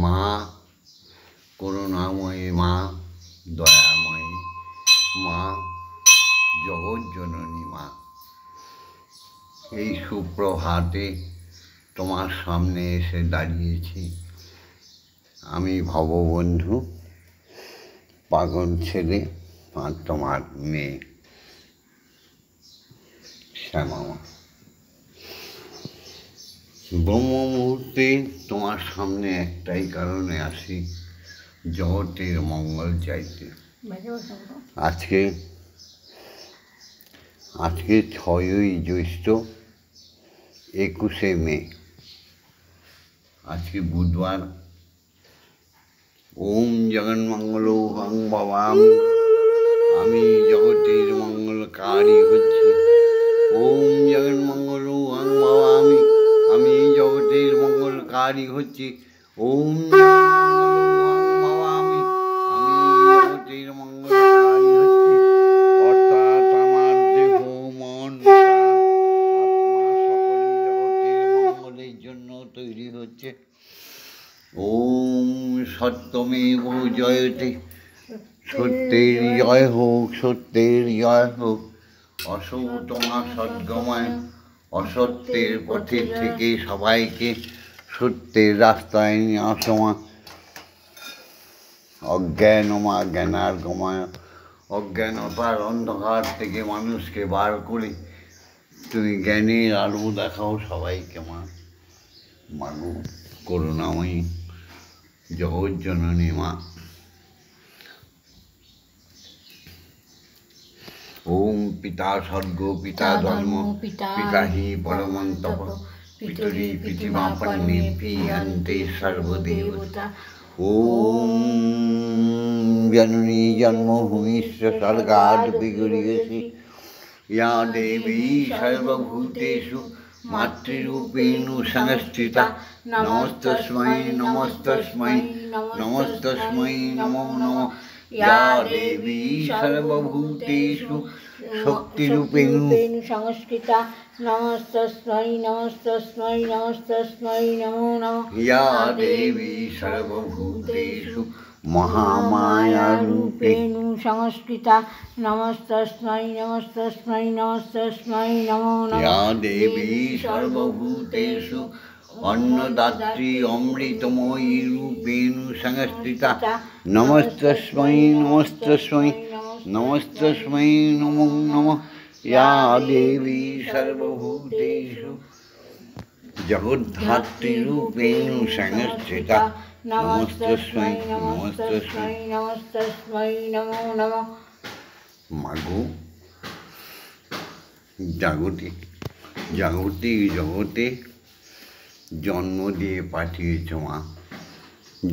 মা করুণাময়ী, মা দয়াময়ী, মা জগৎজননী, মা এই সুপ্রভাতে তোমার সামনে এসে দাঁড়িয়েছি। আমি ভববন্ধু, পাগল ছেলে আর তোমার মেয়ে শ্যামামা। ব্রহ্ম মুহূর্তে তোমার সামনে একটাই কারণে আসি, জগতের মঙ্গল চাইতে। আজকে 6ই জ্যৈষ্ঠ, 21শে মে, আজকে বুধবার। ওম জগন্মঙ্গল হং ভবামি, আমি জগতের মঙ্গলকারী হচ্ছি। ওম জগন্মঙ্গল হং ভবামি, আমি জগতের মঙ্গলকারী হচ্ছি। ওম ভবামি, আমি জগতের মঙ্গলকারী হচ্ছি। অর্থাৎ আমার দেহ, মন, আত্মা সকলেই জগতের মঙ্গলের জন্য তৈরি হচ্ছে। ওম সত্যমেব জয়তে, সত্যের জয় হোক, সত্যের জয় হোক। অসতমা সদ্গময়, অসত্যের পথে থেকে সবাইকে সত্যের রাস্তায় নিয়ে আসা। অজ্ঞানমা জ্ঞানার্গময়, অজ্ঞানতার অন্ধকার থেকে মানুষকে বার করে তুমি জ্ঞানের আলো দেখাও সবাইকে। মা মাগো করুণাময়ী, জগৎজননী মা। ওম পিতা স্বর্গ, পিতা ধর্ম, পিতা হি পরমন্তপ, পিতরি পিতৃমাপন্নে প্রিয়ন্তে সর্বদেবতা। ওম জননী জন্মভূমিশ্চ স্বর্গাৎ বিগড়িয়সি, ইয়া দেবী সর্বভূতেষু মাতৃরূপেণ সংস্থিতা। নমস্তস্मै নমস্তস্मै নমস্তস্मै নমো নমঃ। ইয়া দেবী সর্বভূতেষু শক্তিরূপেণ সংস্থিতা। নমস্তস্मै নমস্তস্मै নমস্তস্मै নমো নমঃ। ইয়া দেবী সর্বভূতেষু মহামায়ারূপেণ সংস্থিতা। নমস্তস্मै নমস্তস্मै নমস্তস্मै নমো নমঃ। ইয়া দেবী সর্বভূতেষু অন্নদাত্রী অমৃতময়ী রূপেণ সংস্থিতা। নমস্তস্मै নমস্তস্मै নমস্তস্मै নমো নমঃ। ইয়া দেবী সর্বভূতেষু জগদ্ধাত্রী রূপেণ সংস্থিতা। নমস্তস্मै নমস্তস্मै নমস্তস্मै নমো নমঃ। মাগো জাগতিক জগতে জন্ম দিয়ে পাঠিয়েছ মা।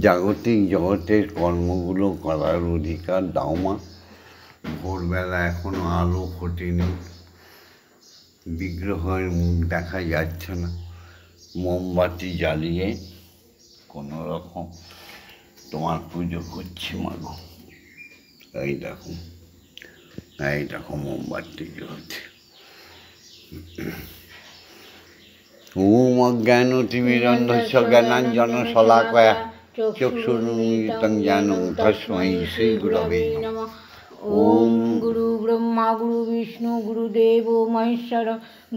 জাগতিক জগতের কর্মগুলো করার অধিকার দাও মা। ভোরবেলা এখনো আলো ফোটেনি, বিগ্রহের মুখ দেখা যাচ্ছে না। মোমবাতি জ্বালিয়ে কোনো রকম তোমার পুজো করছি মাগো। এই দেখো মোমবাতি জ্বলছে। ওম অজ্ঞানতিমিরন্ধস্য জ্ঞানাঞ্জন শলাকয়া চক্ষুরুন্মিলিतं জ্ঞাनं তস্मै শ্রীগুরবে নমঃ। ওম গুরু ব্রহ্মা গুরু বিষ্ণু গুরুদেব মহেশ্বর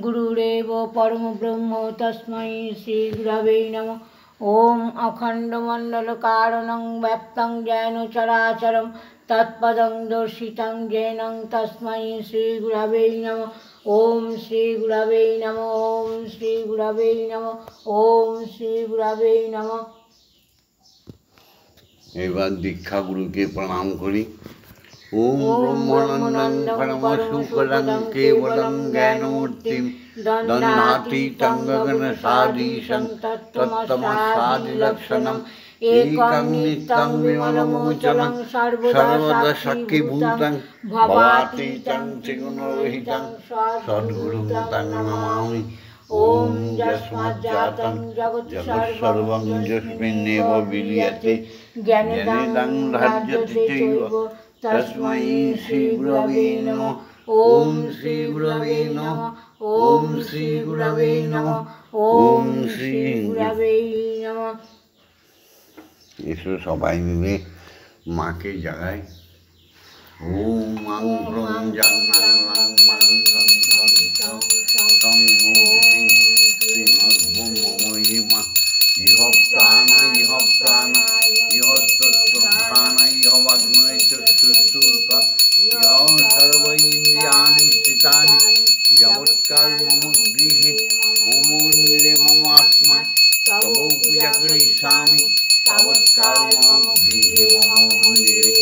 গুরুরেব পরমব্রহ্ম তস্मै শ্রীগুরবে নমঃ। ওম অখণ্ডমণ্ডলকারণং ব্যপ্तं জ্ঞান চরাচরং তৎপদং দর্শিतं येन তস্मै শ্রীগুরবে নমঃ। ওম শ্রীগুরবে নমঃ। ওম শ্রীগুরবে নমঃ। ওম শ্রীগুরবে নমঃ। এবার দীক্ষা গুরুকে প্রণাম করি। ওম ব্রহ্মানন্দং পরমসুখদং কেবলং জ্ঞানমূর্তিং দণ্ডাতীतं গগনসদৃশং তত্ত্বমস্যাদিলক্ষণং একং নিত্যং বিমলমোচनं সর্বদা সাক্ষীভূতং ভবাতীतं ত্রিগুণরহিतं সদ্গুরুং তং নমামি। ওম যস্মাজ্জাतं জগৎসর্বং যস্মিন্নেব বিলীয়তে জ্ঞানেদং ধার্যতে চৈব তস্मै শ্রীগুরবে নমঃ। ওম শ্রীগুরবে নমঃ। ওম শ্রীগুরবে নমঃ। ওম শ্রীগুরবে নমঃ। এসো সবাই মিলে মাকে জাগাই। ওম মাং প্রং জাং নাং লাং মাং সং সং সং সং ওম শ্রী শ্রীমদ্ভূম মময়ি মা ইহ প্রাণা ইহ প্রাণা ইহ তৎপ্রধানা ইহ বাগ্ময় চক্ষুষ্টুকা ইহ সর্ব ইন্দ্রিয়াণি স্থিতানি যাবৎকাল মম গৃহে মম মন্দিরে মম আত্মা তব পূজা করিষ্যামি তাবৎকাল মম গৃহে মম মন্দিরে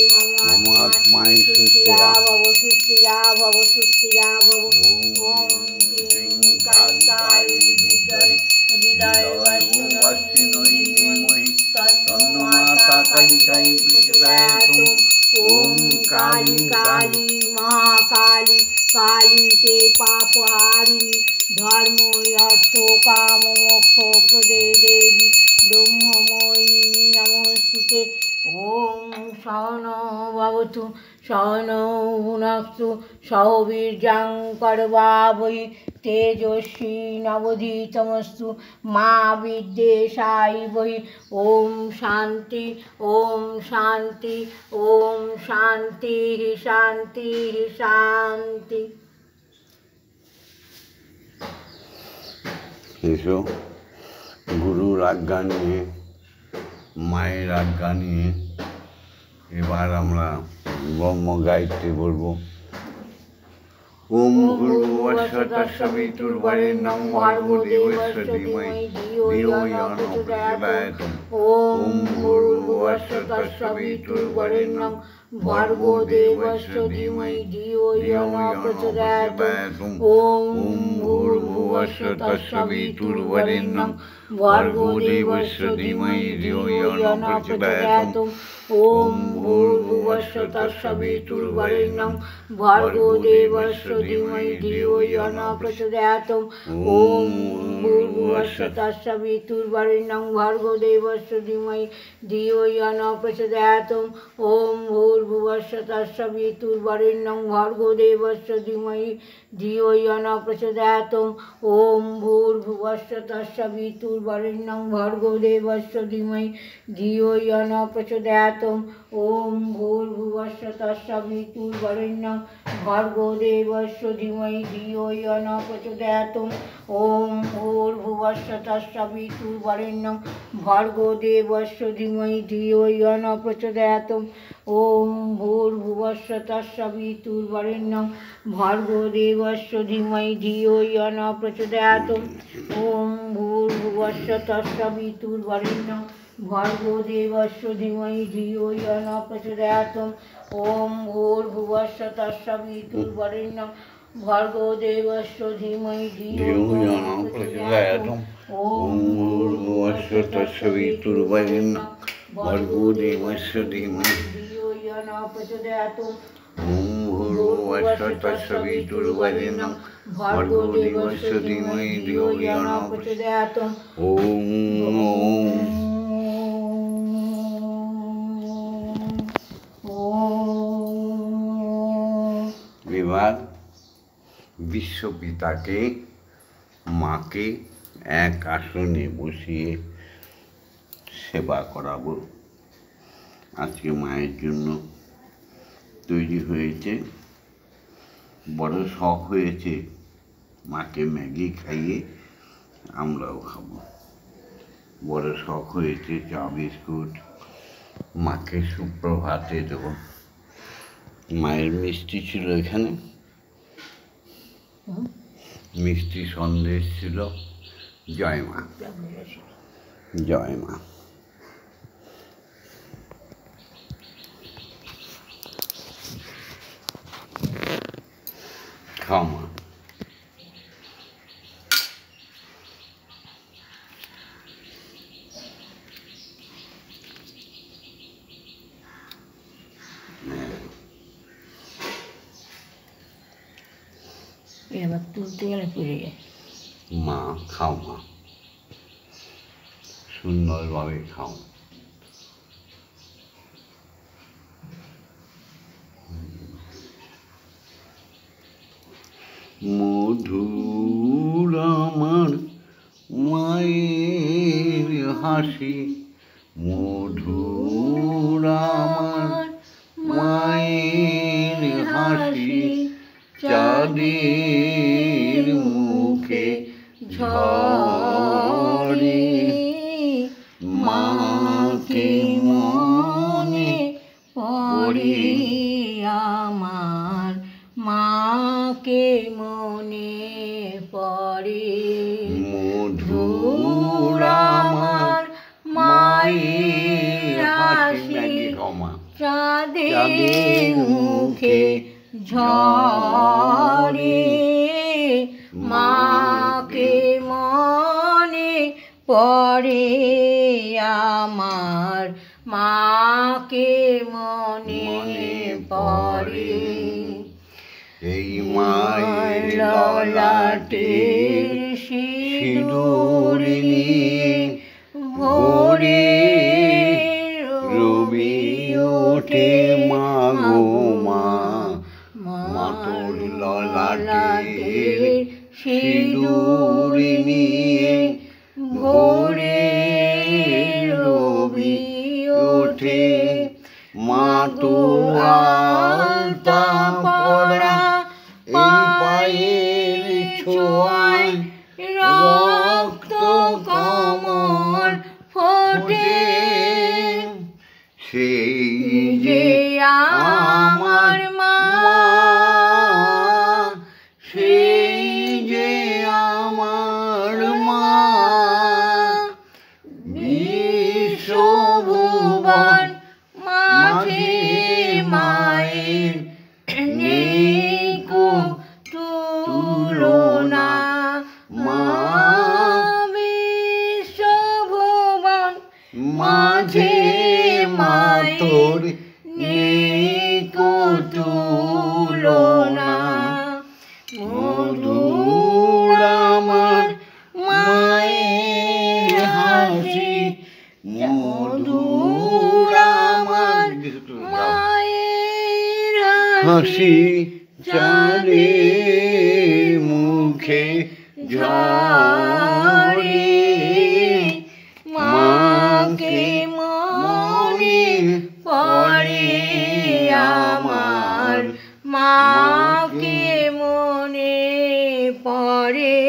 মম আত্মায় সুস্থিরা ভব সুস্থিরা ভব সুস্থিরা ভব। ওম শ্রীং কালিকায় বিদ্মহে হৃদয়বাসিনৈ ধীমহি তন্নো মাতা কালিকাই প্রচোদয়াৎ। ওম কালী কালী মহাকালী কালী তে পাপহারিণী ধর্ম অর্থ কাম মোক্ষ প্রদে দেবী ব্রহ্মময়ী নমস্তুতে। ওম সহনৌ ভবতু সহনৌ ভুনক্তু সহ বীর্যং করবাবহৈ তেজস্বী নবধীতমস্তু মা বিদ্বেষায়বহৈ। ওম শান্তি ওম শান্তি ওম শান্তি শান্তি শান্তি। এসো গুরুর আজ্ঞা নিয়ে মায়ের আজ্ঞা নিয়ে এবার আমরা ব্রহ্ম গায়ত্রী বলবো। ওম ভূর্ভুবস্সুঃ তস্সবিতুর্বরেণ্যং ভর্গো দেবস্য ধীমহি ধিয়ো ইয়ো ন প্রচোদয়াৎ। ওম ভূর্ভুবস্সুঃ তস্সবিতুর্বরেণ্যং ভর্গো দেবস্য ধীমহি ধিয়ো ইয়ো ন প্রচোদয়াৎ। ওম ভূর্ভুবস্সুঃ তস্সবিতুর্বরেণ্যং ভর্গো দেবস্য ধীমহি ধিয়ো ইয়ো ন প্রচোদয়াৎ। ওম ভূর্ভুবস্সুঃ তস্সবিতুর্বরেণ্যং ভর্গো দেবস্য ধীমহি ধিয়ো ইয়ো ন প্রচোদয়াৎ। ওম ভূর্ভুবস্সুঃ তস্সবিতুর্বরেণ্যং ভর্গো দেবস্য ধীমহি ধিয়ো ইয়ো ন প্রচোদয়াৎ। ওম ভূর্ভুবস্সুঃ তস্সবিতুর্বরেণ্যং ভর্গো দেবস্য ধীমহি ধিয়ো ইয়ো ন প্রচোদয়াৎ। ওম ভূর্ভুবস্সুঃ তস্সবিতুর্বরেণ্যং ভর্গো দেবস্য ধীমহি ধিয়ো ইয়ো ন প্রচোদয়াৎ। ওম ভূর্ভুবস্সুঃ তস্সবিতুর্বরেণ্যং ভর্গো দেবস্য ধীমহি ধিয়ো ইয়ো ন প্রচোদয়াৎ। ওম ভূর্ভুবস্সুঃ তস্সবিতুর্বরেণ্যং ভর্গো দেবস্য ধীমহি ধিয়ো ইয়ো ন প্রচোদয়াৎ। ওম ভূর্ভুবস্সুঃ তস্সবিতুর্বরেণ্যং ভর্গো দেবস্য ধীমহি ধিয়ো ইয়ো ন প্রচোদয়াৎ। ওম ভূর্ভুবস্সুঃ তস্সবিতুর্বরেণ্যং ভর্গো দেবস্য ধীমহি ধিয়ো ইয়ো ন প্রচোদয়াৎ। ওম ভূর্ভুবস্সুঃ তস্সবিতুর্বরেণ্যং ভর্গো দেবস্য ধীমহি ধিয়ো ইয়ো ন প্রচোদয়াৎ। ওম ভূর্ভুবস্সুঃ তস্সবিতুর্বরেণ্যং ভর্গো দেবস্য ধীমহি ধিয়ো ইয়ো ন প্রচোদয়াৎ। ওম ভূর্ভুবস্সুঃ তস্সবিতুর্বরেণ্যং ভর্গো দেবস্য ধীমহি ধিয়ো ইয়ো ন প্রচোদয়াৎ। ওম এবার বিশ্বপিতাকে মাকে এক আসনে বসিয়ে সেবা করাবো। আজকে মায়ের জন্য তৈরি হয়েছে, বড় শখ হয়েছে মাকে ম্যাগি খাইয়ে আমরাও খাবো। বড় শখ হয়েছে চা বিস্কুট মাকে সুপ্রভাতে দেবো। মায়ের মিষ্টি ছিল এখানে, মিষ্টি সন্দেশ ছিল। জয় মা, জয় মা। খাও মা। এবার তুলতে গেলে পড়ে যায়। মা খাও মা, সুন্দরভাবে খাও। মধুর আমার মায়ের হাসি, মধুর আমার মায়ের হাসি, চাঁদের মুখে ঝরে। মাকে মনে পড়ে আমার, মাকে মনে পড়ে। মধুর আমার মায়ের হাসি, চাঁদের মুখে ঝরে। মাকে মনে পড়ে আমার, মাকে মনে পড়ে। এই মায়ের ললাটের সিঁদুর নিয়ে ভোরে রবি ওঠে মা গো মা। মা তোর ললাটের সিঁদুর নিয়ে ভোরে রবি ওঠে। মা তোর আলতা পরা এই পায়ের ছোঁয়ায় রক্ত কমল ফোটে। সেই যে আমার মা, সেই যে আমার মা। বিশ্বভুবন মাঝে মায়ের নেই কো তুলনা। মা বিশ্বভুবন মাঝে মা তোর নেই কো তুলনা। মধুর আমার মায়ের হাসি, মধুর আমার মায়ের হাসি, চাঁদের মুখে ঝরে। মাকে মনে পড়ে আমার, মাকে মনে পড়ে।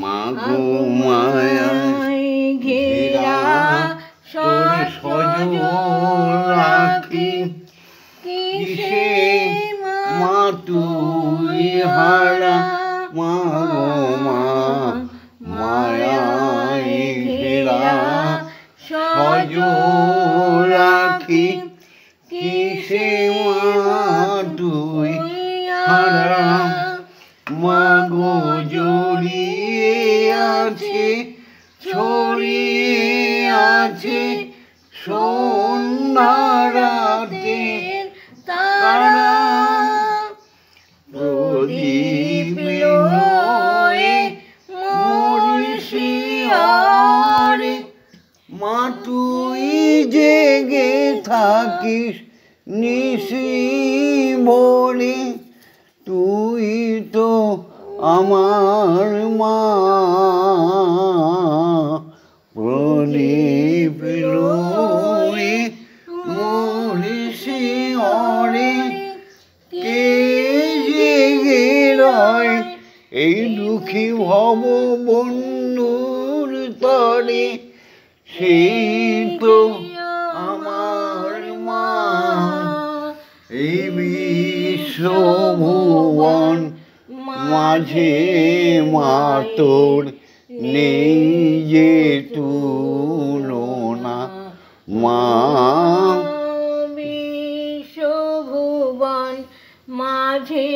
মা গো মায়ায় ঘেরা তোর সজল রাখি, কিসে মা তুই হারা। মা গো মা মায়ায় ঘেরা সজল রাখি, কিসে মা তুই হারা। মা গো জড়িয়ে আছে, ছড়িয়ে আছে সন্ধ্যা রাতের তারা। প্রদীপ লয়ে মোর শিয়রে। মা তুই জেগে থাকিস নিশি ভোরে। তুই তো আমার মা। প্রদীপ লয়ে মোর শিয়রে। কে জেগে রয় এই দুঃখী ভব বন্ধুর তরে। সেই তো আমার মা। এই বিশ্বভুবন মাঝে মা তোর নেই যে তুলনা। মা বিশ্বভুবন মাঝে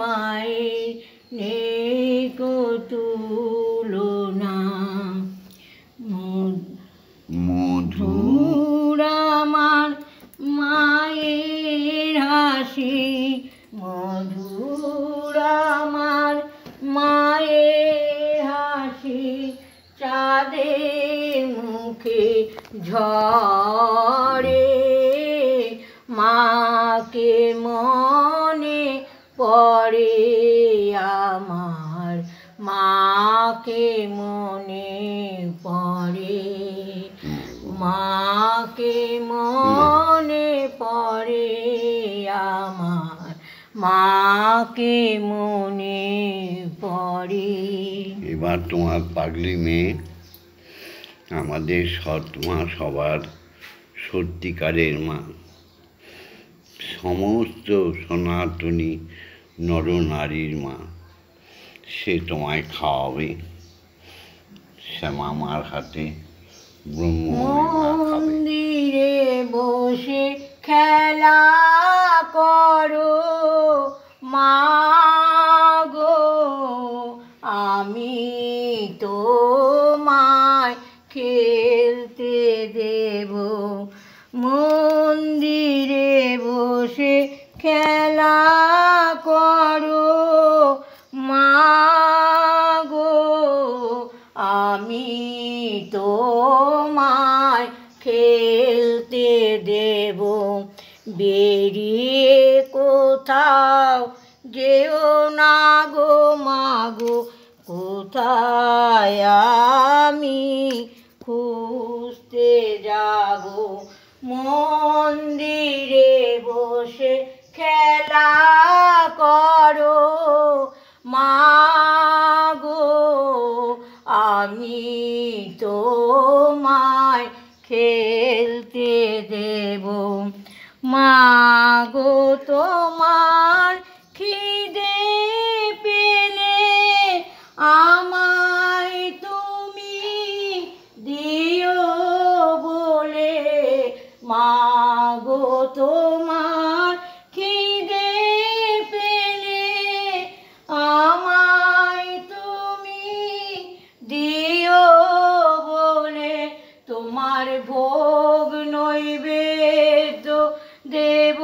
মায়ের নেই কো তুলনা। মধুর আমার মায়ের হাসি, মধুর আমার মায়ের হাসি, চাঁদের মুখে ঝরে। মাকে মনে পড়ে আমার, মাকে মনে পড়ে। মাকে মনে পড়ে আমার, মাকে মনে পড়ে। এবার তোমার পাগলি মেয়ে আমাদের সৎ মা, সবার সত্যিকারের মা, সমস্ত সনাতনী নরনারীর মা। সে তোমায় খাওয়াবে শ্যামা মার হাতে, মন্দিরে বসে খেলা করো মা গো, আমি তোমায় খেলতে দেব। মন্দিরে বসে খেলা করো মা গো, আমি তোমায় খেলতে দেব। বেরিয়ে কোথাও যেও না গো মাগো, কোথায় আমি খুঁজতে যাব। মন্দিরে বসে খেলা করো মা গো, আমি তোমায় খেলতে দেব। মা গো তোমার খিদে পেলে আমায় তুমি দিও বলে। মা গো তোমার খিদে পেলে আমায় তুমি দিও বলে। তোমার ভোগ নৈবেদ্য দেব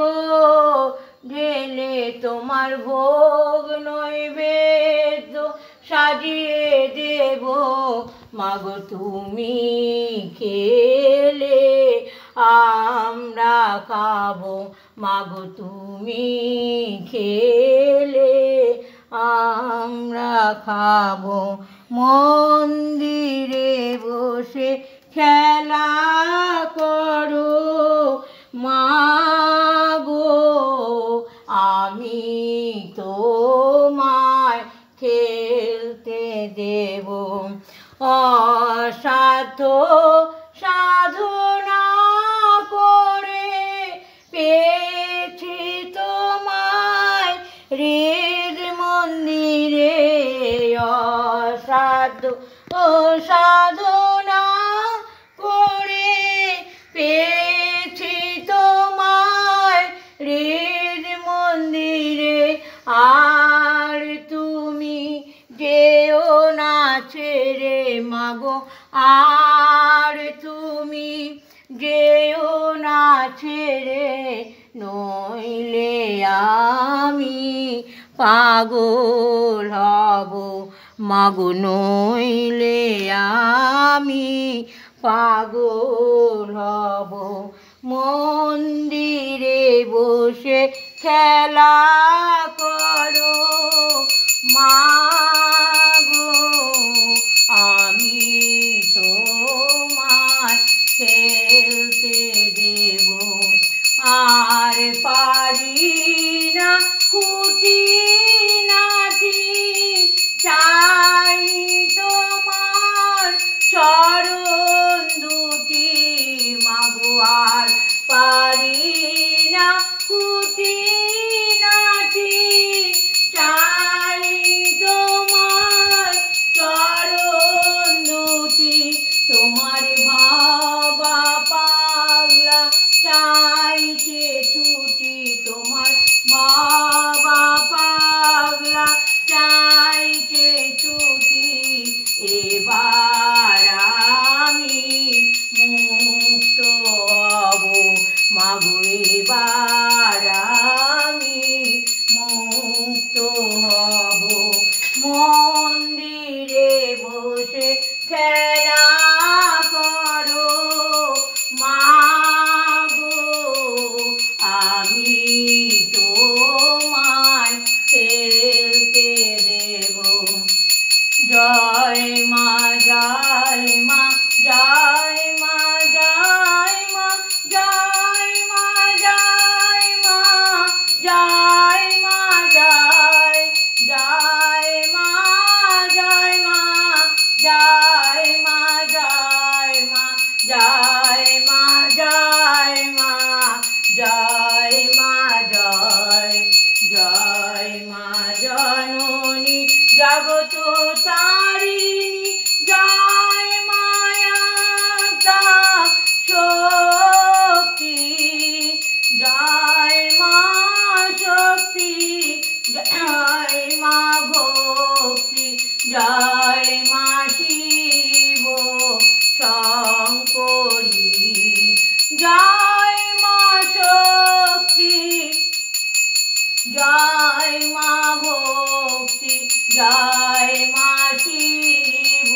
ঢেলে, তোমার ভোগ নৈবেদ্য সাজিয়ে দেব। মাগো তুমি খেলে আমরা খাবো, মাগো তুমি খেলে আমরা খাবো। মন্দিরে বসে খেলা করো মা গো, আমি তোমায় খেলতে দেব। অসাধ্য সাধনা করে পেয়েছি তোমায় হৃদ মন্দিরে। অসাধ্য সাধনা করে পেয়েছি তোমায় হৃদ মন্দিরে। আর তুমি যেও না ছেড়ে মাগো, আর তুমি যেও না ছেড়ে, নইলে আমি পাগল হব মাগো, নইলে আমি পাগল হব। মন্দিরে বসে খেলা করো মা গো, আমি তোমায় খেলতে দেব। আর পারি না খুঁটি নাটি, চাই তোমার চরণ দুটি মাগো। আর পারি না খুঁটি নাটি, চাই তোমার চরণ দুটি। তোমার ভাবা পাগলা চাইছে ছুটি, তোমার ভাবা পাগলা চাইছে ছুটি। এবার আমি মুক্ত হব মাগো, এবার আমি মুক্ত হব। মন্দিরে বসে খেলা শঙ্করী। জয় মা শক্তি, জয় মা ভক্তি, জয় মা শিব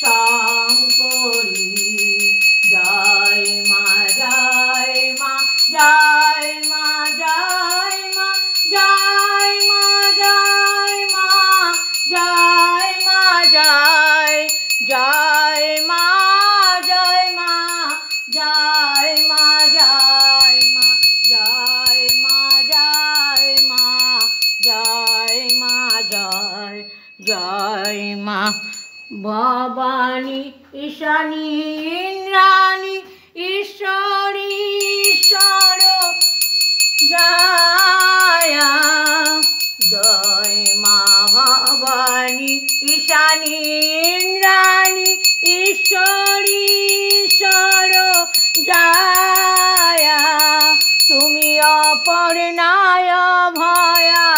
শঙ্করী। জয় মা, জয় মা, জয় মা, জয় মা, জয় মা, জয় মা, জয় মা, জয়, জয় মা, জয় মা, জয় মা, জয় মা, জয় মা, জয় মা, জয় মা, জয়, জয় মা ভবানী ঈশানী ইন্দ্রাণী ঈশ্বরী ঈশ্বর জয়া। জয় মা ভবানী ঈশানী ইন্দ্রাণী ঈশ্বরী ঈশ্বর জয়া। তুমি অপর্ণায় ভয়া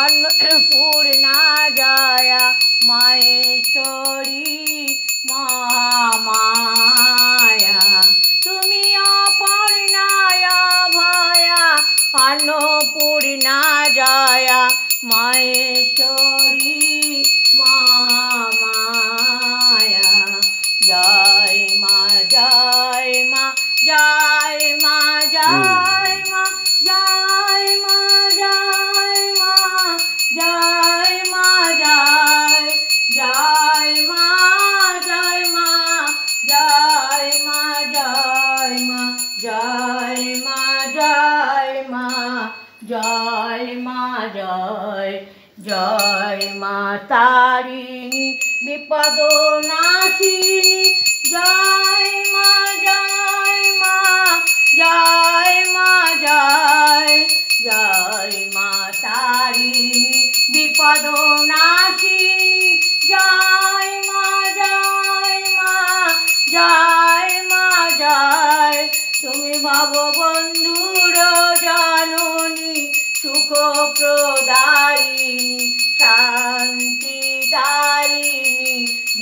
অন্নপূর্ণা জয়া মাহেশ্বরী মহামায়া। তুমি অপর্ণায় ভয়া অন্নপূর্ণা জয়া মাহেশ্বরী মহামায়া। জয় মা, জয় মা, জয় মা, জয় মা, জয় মা, জয় মা, জয় মা, জয়, জয় মা, জয় মা, জয় মা, জয় মা, জয় মা, জয় মা, জয় মা, জয়, জয় মা তারিণী বিপদ নাশিনী। জয় মা, জয় মা, জয় মা, জয়, জয় মা তারিণী বিপদ নাশিনী। জয় মা, জয় মা, জয় মা, জয়। তুমি ভববন্ধুর জননী সুখ প্রদায়িনী শান্তিদায়িনী।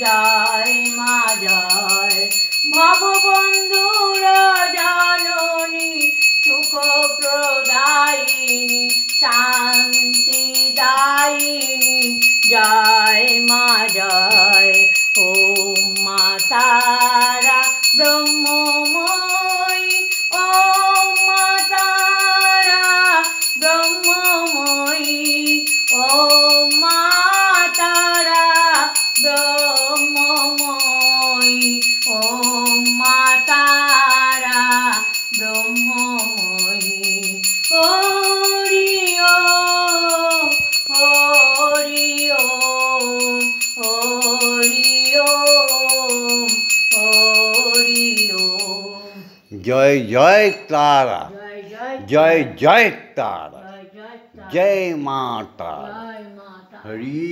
জয় মা, জয় ভববন্ধুর জননী সুখ প্রদায়িনী শান্তিদায়িনী। জয় মা, জয়। ওম মা তারা ব্রহ্মময়ী, ওম মা তারা ব্রহ্মময়ী, ওম মা তারা ব্রহ্মময়ী, ওম মা তারা ব্রহ্মময়ী। হরি ওম, হরি ওম, হরি ওম, হরি ওম। জয় জয় তারা, জয় জয়, জয় জয় তারা, জয় জয় তারা, জয় মা তারা। জয় মাতা। হরি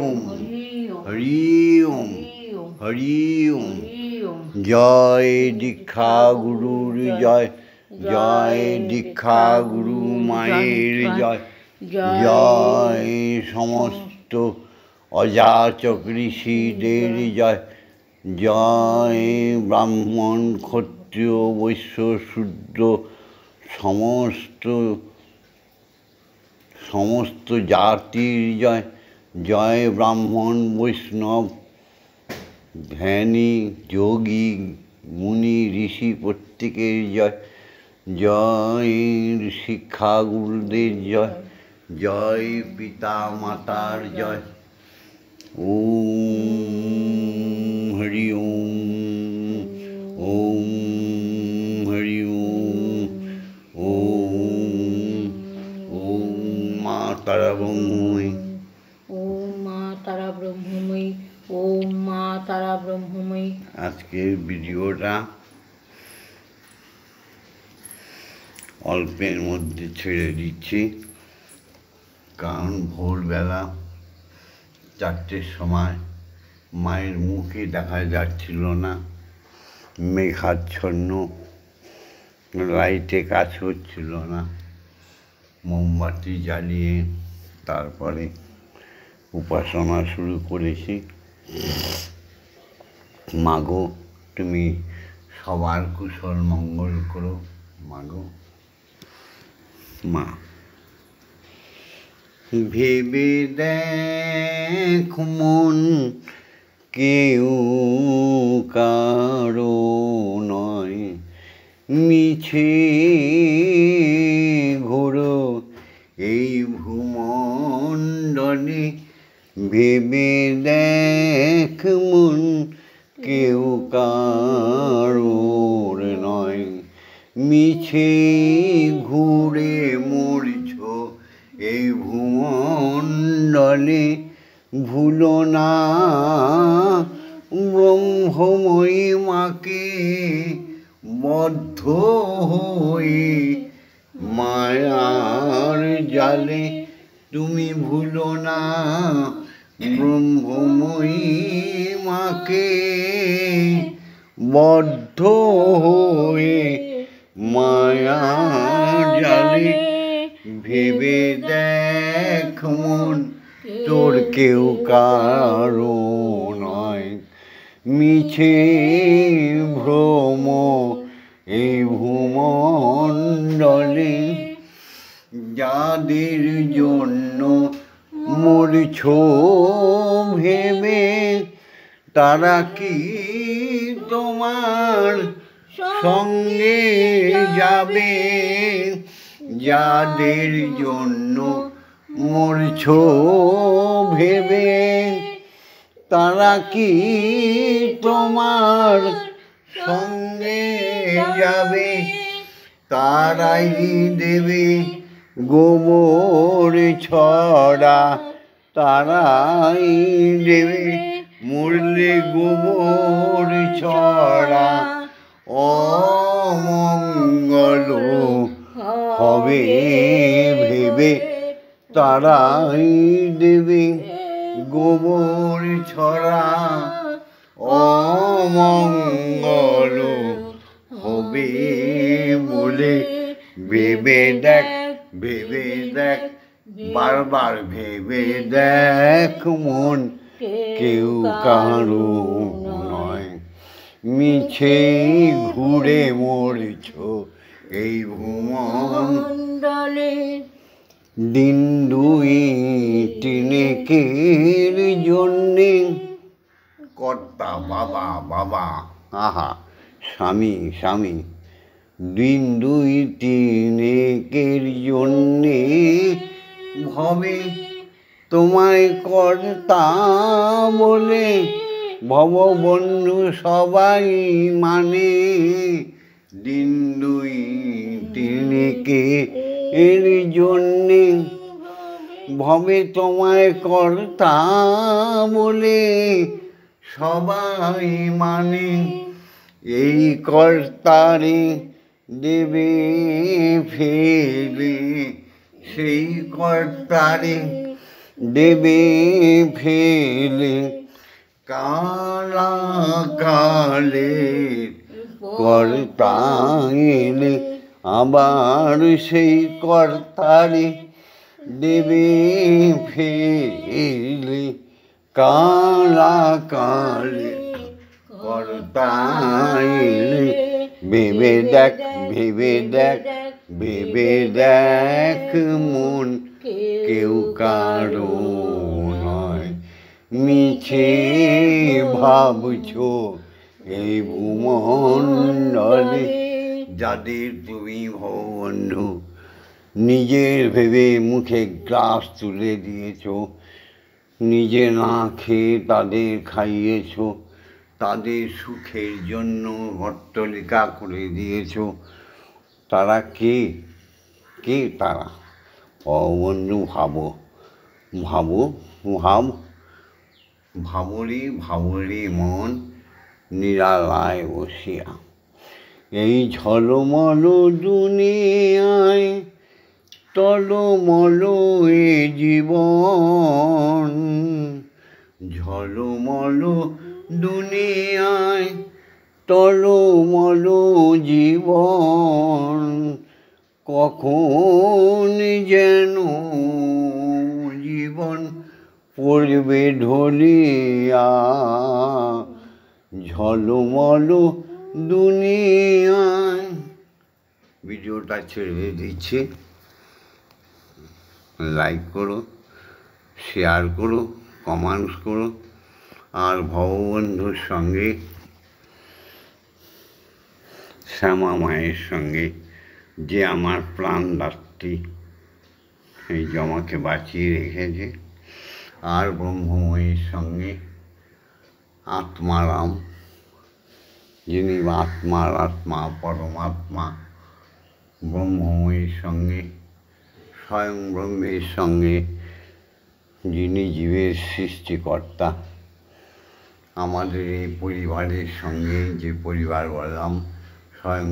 ওম, হরি ওম, হরি ওম, হরি ওম, হরি ওম। হরি ওম। জয় দীক্ষা গুরুর জয়, জয় দীক্ষা গুরু মায়ের জয়, জয় সমস্ত অযাচক ঋষিদের জয়, জয় ব্রাহ্মণ ক্ষত্রিয় বৈশ্য শূদ্র সমস্ত জাতির জয়, জয় ব্রাহ্মণ বৈষ্ণব ধ্যানী যোগী মুনি ঋষি প্রত্যেকের জয়, জয় শিক্ষা গুরুদের জয়, জয় পিতা মাতার জয়। ওম হরি ওম, ওম হরি ওম, ওম, ওম মা তারা ব্রহ্মময়ী। ওম মা তারা ব্রহ্মময়ী, ওম মা তারা ব্রহ্মময়ী। আজকের ভিডিওটা অল্পের মধ্যে ছেড়ে দিচ্ছি, কারণ ভোরবেলা 4টের সময় মায়ের মুখে দেখা যাচ্ছিল না, মেঘাচ্ছন্ন, লাইটে কাজ হচ্ছিল না। মোমবাতি জ্বালিয়ে তারপরে উপাসনা শুরু করেছি। মাগো তুমি সবার কুশল মঙ্গল করো মাগো। মা ভেবে দেখ মন কেউ কারো নয়, মিছে ঘোরো এই ভূমণ্ডলে। ভেবে দেখ মন কেউ কারোর নয়, মিছে ঘুরে মরছ এই ভূমণ্ডলে। ভুলো না ব্রহ্মময়ী মাকে বদ্ধ হয়ে মায়ার জালে। তুমি ভুলো না ব্রহ্মময়ী মাকে বদ্ধ হয়ে মায়ার জালে। ভেবে দেখ মন তোর কেউ কারো নয়, মিছে ভ্রম এই ভূমণ্ডলে। যাদের জন্য মরছ ভেবে তারা কি তোমার সঙ্গে যাবে? যাদের জন্য মরছ ভেবে তারা কি তোমার সঙ্গে যাবে? তারাই দেবে গোবর ছড়া, তারাই দেবে মরলে গোবর ছড়া। অমঙ্গল হবে ভেবে তারাই দেবে গোবর ছড়া। অমঙ্গল হবে বলে ভেবে দেখ, ভেবে দেখ, বারবার ভেবে দেখ মন কেউ কারো নয়, মিছে ঘুরে মরছ এই ভূমণ্ডলে। দিন দুই তিনেকের জন্যে কর্তা বাবা বাবা, আহা স্বামী স্বামী। দিন দুই তিনেকের জন্যে ভবে তোমায় কর্তা বলে ভববন্ধু সবাই মানে। দিন দুই তিনেকের জন্যে ভবে তোমায় কর্তা বলে সবাই মানে। এই কর্তারে দেবে ফেলে, সেই কর্তারে দেবে ফেলে। কালা কালে কর্তা এলে আবার সেই কর্তারে দেবে ফেলে। কালা কালে কর্তা এলে ভেবে দেখ, ভেবে দেখ, ভেবে দেখ মন কেউ কারো নয়, মিছে ভাবছ এই ভূমণ্ডলে। যাদের তুমি ভববন্ধু নিজের ভেবে মুখে গ্লাস তুলে দিয়েছ, নিজে না খেয়ে তাদের খাইয়েছ, তাদের সুখের জন্য অট্টালিকা করে দিয়েছ, তারা কে? কে তারা? অবন্ধু ভাবো, ভাবো, ভাব, ভাবরে ভাবরে মন নিরালায় বসিয়া। এই ঝলমল দুনিয়ায় টলমল এ জীবন। ঝলমল দুনিয়ায় টলমল জীবন। কখন যেন জীবন পড়বে ঢলিয়া, ঝলমল দুনিয়ায়। ভিডিওটা ছেড়ে দিচ্ছি, লাইক করো, শেয়ার করো, কমেন্টস করো। আর ভববন্ধুর সঙ্গে, শ্যামা মায়ের সঙ্গে, যে আমার প্রাণদাত্রী, এই যে আমাকে বাঁচিয়ে রেখেছে, আর ব্রহ্মময়ীর সঙ্গে, আত্মারাম, যিনি আত্মার আত্মা, পরমাত্মা, ব্রহ্মময়ীর সঙ্গে, স্বয়ং ব্রহ্মের সঙ্গে, যিনি জীবের সৃষ্টিকর্তা, আমাদের এই পরিবারের সঙ্গে, যে পরিবার বললাম, স্বয়ং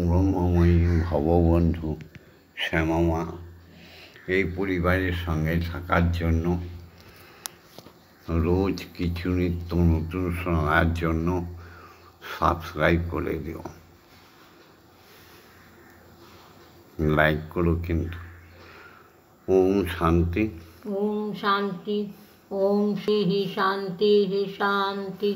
ব্রহ্মময়ী ভববন্ধু শ্যামা মা, এই পরিবারের সঙ্গে থাকার জন্য, রোজ কিছু নিত্য নতুন শোনার জন্য সাবস্ক্রাইব করে দিও, লাইক করো কিন্তু। ওম শান্তি। ওম শান্তি। ওম শ্রী শান্তি শান্তি।